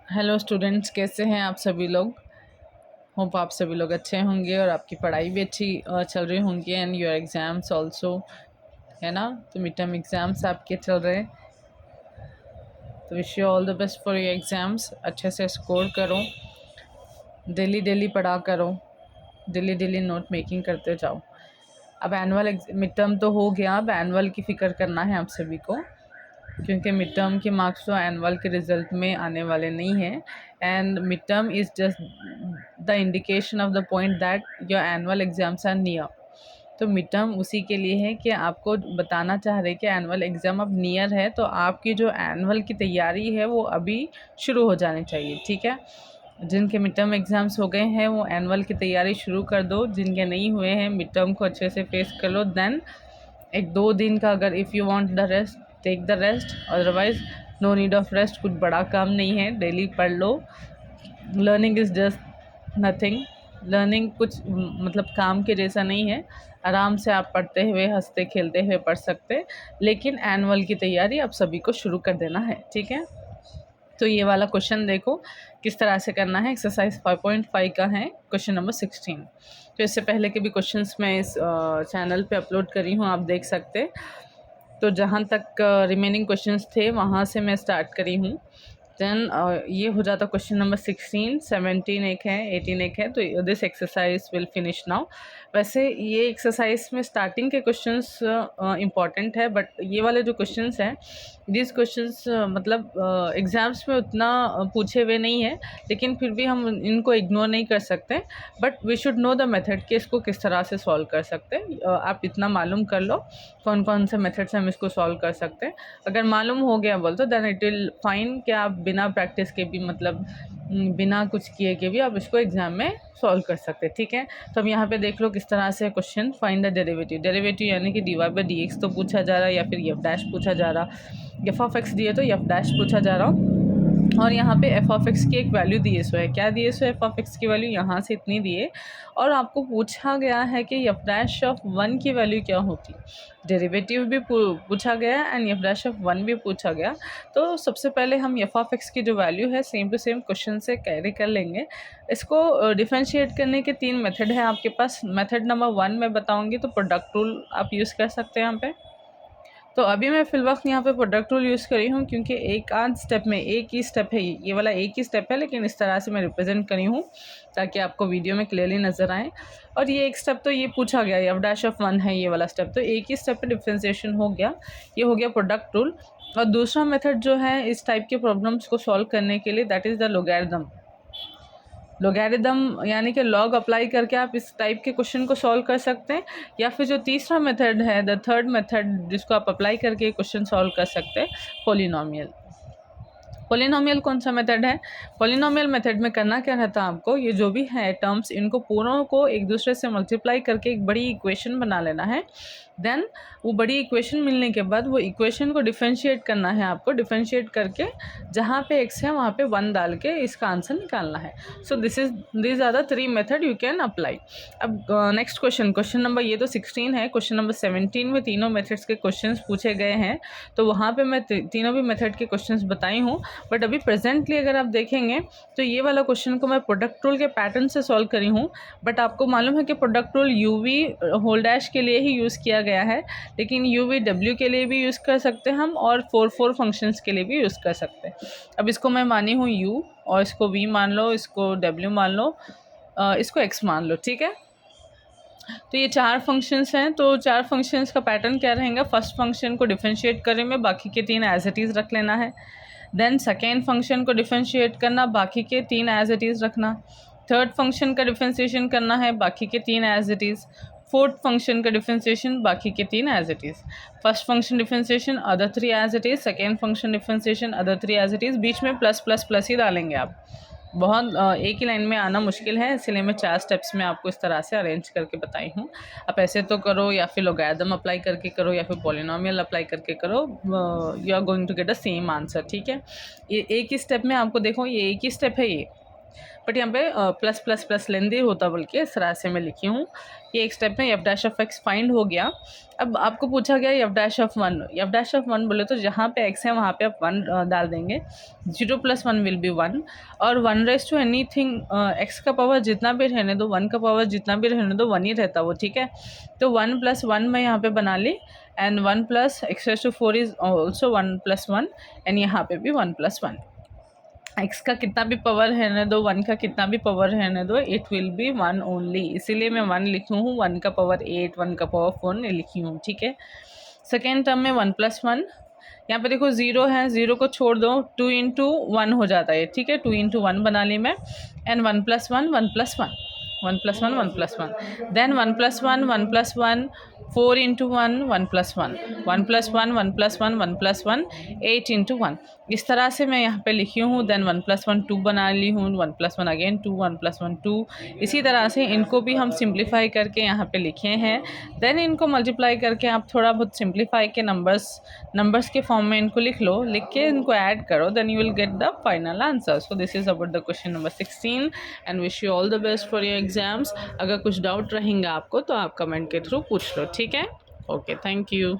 Hello students, कैसे हैं आप सभी लोग। होप आप सभी लोग अच्छे होंगे और आपकी पढ़ाई भी अच्छी चल रही होंगी एंड योर एग्ज़ाम्स ऑल्सो, है ना। तो मिड टर्म एग्ज़ाम्स आपके चल रहे हैं, तो wish you all the best for your exams. अच्छे से स्कोर करो, डेली डेली पढ़ा करो, डेली डेली नोट मेकिंग करते जाओ। अब एनुअल मिड टर्म तो हो गया, अब एनुअल की फ़िक्र करना है आप सभी को, क्योंकि मिड टर्म के मार्क्स तो एनुअल के रिज़ल्ट में आने वाले नहीं हैं। And mid term is just the indication of the point that your annual exams are near. तो मिड टर्म उसी के लिए है कि आपको बताना चाह रहे कि एनुअल एग्ज़ाम अब नियर है, तो आपकी जो एनुअल की तैयारी है वो अभी शुरू हो जानी चाहिए, ठीक है। जिनके मिड टर्म एग्ज़ाम्स हो गए हैं वो एनुअल की तैयारी शुरू कर दो, जिनके नहीं हुए हैं मिड टर्म को अच्छे से फेस कर लो। देन एक दो दिन का अगर if you want the rest, take the rest, otherwise no need of rest. कुछ बड़ा काम नहीं है, डेली पढ़ लो। Learning is just nothing. Learning कुछ मतलब काम के जैसा नहीं है। आराम से आप पढ़ते हुए हंसते खेलते हुए पढ़ सकते, लेकिन एनुअल की तैयारी आप सभी को शुरू कर देना है, ठीक है। तो ये वाला क्वेश्चन देखो किस तरह से करना है। एक्सरसाइज 5.5 का है, क्वेश्चन नंबर 16। तो इससे पहले के भी क्वेश्चंस मैं इस चैनल पे अपलोड करी हूँ, आप देख सकते। तो जहाँ तक रिमेनिंग क्वेश्चंस थे वहाँ से मैं स्टार्ट करी हूँ। देन ये हो जाता क्वेश्चन नंबर 16, 17 एक है, 18 एक है। तो this exercise will finish now. वैसे ये एक्सरसाइज में स्टार्टिंग के क्वेश्चंस इम्पॉर्टेंट है, बट ये वाले जो क्वेश्चंस हैं, दिस क्वेश्चंस मतलब एग्ज़ाम्स में उतना पूछे हुए नहीं है, लेकिन फिर भी हम इनको इग्नोर नहीं कर सकते। But we should know the method कि इसको किस तरह से सॉल्व कर सकते हैं। आप इतना मालूम कर लो कौन कौन से मेथड से हम इसको सॉल्व कर सकते हैं। अगर मालूम हो गया बोल तो देन इट विल फाइन कि आप बिना प्रैक्टिस के भी मतलब बिना कुछ किए के भी आप इसको एग्ज़ाम में सॉल्व कर सकते हैं, ठीक है। तो अब यहाँ पे देख लो किस तरह से question, find the derivative. Derivative यानी कि d y by d x तो पूछा जा रहा है, या फिर एफ डैश पूछा जा रहा। एफ ऑफ एक्स दिए तो एफ डैश पूछा जा रहा, और यहाँ पे एफ ऑफ एक्स की एक वैल्यू दिए सो है। क्या दिए सो, एफ ऑफ एक्स की वैल्यू यहाँ से इतनी दिए, और आपको पूछा गया है कि एफ डैश ऑफ 1 की वैल्यू क्या होती। डेरिवेटिव भी पूछा गया एंड एफ डैश ऑफ 1 भी पूछा गया। तो सबसे पहले हम एफ ऑफ एक्स की जो वैल्यू है सेम टू सेम क्वेश्चन से कैरी कर लेंगे। इसको डिफरेंशिएट करने के 3 मेथड है आपके पास। मेथड नंबर 1 मैं बताऊँगी, तो प्रोडक्ट रूल आप यूज़ कर सकते हैं यहाँ पे। तो अभी मैं फिल वक्त यहाँ पे प्रोडक्ट रूल यूज़ करी हूँ, क्योंकि एक आध स्टेप में एक ही स्टेप है, ये वाला एक ही स्टेप है, लेकिन इस तरह से मैं रिप्रेजेंट करी हूँ ताकि आपको वीडियो में क्लियरली नज़र आए। और ये एक स्टेप तो ये पूछा गया, एफ डैश ऑफ 1 है ये वाला स्टेप, तो एक ही स्टेप पे डिफ्रेंसिएशन हो गया। ये हो गया प्रोडक्ट रूल। और दूसरा मेथड जो है इस टाइप के प्रॉब्लम्स को सॉल्व करने के लिए, that is the logarithm. Logarithm यानी कि लॉग अप्लाई करके आप इस टाइप के क्वेश्चन को सॉल्व कर सकते हैं, या फिर जो तीसरा मेथड है, द थर्ड मेथड, जिसको आप अप्लाई करके क्वेश्चन सॉल्व कर सकते हैं, पॉलिनोमियल। पॉलिनोमियल कौन सा मेथड है? पॉलिनोमियल मेथड में करना क्या रहता है आपको, ये जो भी है टर्म्स, इनको पूरों को एक दूसरे से मल्टीप्लाई करके एक बड़ी इक्वेशन बना लेना है। देन वो बड़ी इक्वेशन मिलने के बाद वो इक्वेशन को डिफरेंशिएट करना है आपको। डिफरेंशिएट करके जहाँ पे x है वहाँ पे 1 डाल के इसका आंसर निकालना है। So this are the 3 method you can apply. अब नेक्स्ट क्वेश्चन, क्वेश्चन नंबर ये तो 16 है, क्वेश्चन नंबर 17 में तीनों मेथड्स के क्वेश्चंस पूछे गए हैं। तो वहाँ पे मैं तीनों भी मेथड के क्वेश्चंस बताई हूँ। बट अभी प्रेजेंटली अगर आप देखेंगे तो ये वाला क्वेश्चन को मैं प्रोडक्ट रूल के पैटर्न से सॉल्व करी हूँ। बट आपको मालूम है कि product rule u v whole dash के लिए ही यूज़ किया गया है, लेकिन यू वी डब्ल्यू के लिए भी यूज़ कर सकते हैं हम, और 4 फंक्शंस के लिए भी यूज़ कर सकते हैं। अब इसको मैं मानी हूँ यू, और इसको वी मान लो, इसको डब्ल्यू मान लो, इसको एक्स मान लो, ठीक है। तो ये 4 फंक्शंस हैं। तो 4 फंक्शंस का पैटर्न क्या रहेगा, फर्स्ट फंक्शन को डिफरेंशिएट करें में बाकी के 3 एज इट इज़ रख लेना है। देन सेकेंड फंक्शन को डिफरेंशिएट करना, बाकी के 3 एज इट इज़ रखना। थर्ड फंक्शन का डिफरेंशिएशन करना है, बाकी के 3 as it is. Fourth function का डिफरेंशिएशन, बाकी के 3 as it is. First function differentiation, other 3 as it is. Second function differentiation, other 3 as it is. बीच में प्लस प्लस प्लस ही डालेंगे आप। बहुत एक ही लाइन में आना मुश्किल है, इसलिए मैं 4 स्टेप्स में आपको इस तरह से अरेंज करके बताई हूँ। आप ऐसे तो करो, या फिर लोगैरिथम अप्लाई करके करो, या फिर पॉलिनोमियल अप्लाई करके करो, you are going to get the same answer, ठीक है। ये एक ही स्टेप में आपको देखो, ये एक ही स्टेप है ये, बट यहाँ पे प्लस प्लस प्लस लेंदी होता, बल्कि इस तरह से मैं लिखी हूँ। ये एक स्टेप में F dash of x find हो गया। अब आपको पूछा गया F dash of one. F dash of one बोले तो जहाँ पे एक्स है वहाँ पे आप वन डाल देंगे। 0 + 1 विल बी 1, और 1 एनी थिंग एक्स का पावर जितना भी रहने दो, 1 का पावर जितना भी रहने दो, 1 ही रहता वो, ठीक है। तो 1 + 1 मैं यहाँ पे बना ली, and 1 + x⁴ is also 1 + 1, and यहाँ पे भी 1 + 1। एक्स का कितना भी पावर रहने दो, 1 का कितना भी पावर रहने दो, इट विल बी 1 ओनली। इसीलिए मैं 1 लिखी हूँ, 1 का पावर 8, 1 का पावर 4 लिखी हूँ, ठीक है। सेकेंड टर्म में 1 + 1, यहाँ पे देखो 0 है, 0 को छोड़ दो, 2 × 1 हो जाता है, ठीक है। 2 × 1 बना ली मैं, एंड 1 + 1 1 + 1 1 + 1 1 + 1, देन 1 + 1 1 + 1 4 × 1 1 + 1 1 + 1 1 + 1 1 + 1 8 × 1। इस तरह से मैं यहाँ पे लिखी हूँ। देन 1 + 1 2 बना ली हूँ, 1 + 1 अगेन 2 1 + 1 2। इसी तरह से इनको भी हम सिंप्लीफाई करके यहाँ पे लिखे हैं। देन इनको मल्टीप्लाई करके आप थोड़ा बहुत सिंप्लीफाई के नंबर्स के फॉर्म में इनको लिख लो, लिख के इनको ऐड करो, then you will get the final answer. So this is about the question number 16, and wish you all the best for your exams. अगर कुछ डाउट रहेंगे आपको तो आप कमेंट के थ्रू पूछ लो, ठीक है। Okay, thank you.